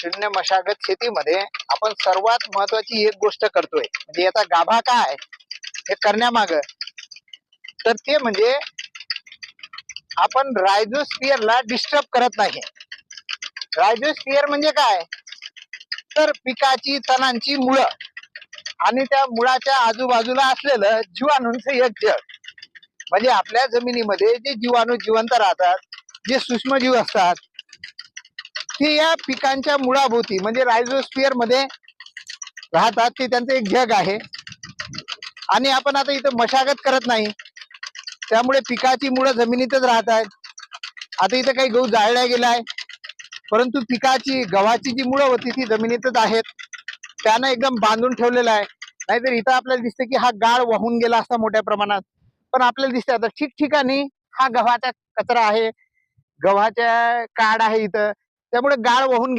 शून्य मशागत शेतीमध्ये आपण सर्वात महत्वाची एक गोष्ट करतोय, म्हणजे याचा गाभा काय हे करण्यामाग, तर ते म्हणजे आपण रायझोस्फिअरला डिस्टर्ब करत नाही. रायझोस्फिअर म्हणजे काय, तर पिकाची तणांची मुळं आणि त्या मुळाच्या आजूबाजूला असलेलं जीवाणूंचं एक जग. म्हणजे आपल्या जमिनीमध्ये जे जीवाणू जिवंत राहतात, जे सूक्ष्मजीव असतात, ते या पिकांच्या मुळाभोवती म्हणजे रायझोस्फिअर मध्ये राहतात. ते त्यांचं एक जग आहे. आणि आपण आता इथं मशागत करत नाही, त्यामुळे पिकाची मुळं जमिनीतच राहत आहेत. आता इथं काही गहू जाळला गेलाय, परंतु पिकाची गव्हाची जी मुळं होती ती जमिनीतच आहेत. त्यानं एकदम बांधून ठेवलेलं आहे. नाहीतर इथं आपल्याला दिसतं की हा गाळ वाहून गेला असता मोठ्या प्रमाणात, पण आपल्याला दिसतं आता ठिकठिकाणी हा गव्हाचा कचरा आहे, गव्हाच्या काड आहे इथं, त्यामुळे गाळ वाहून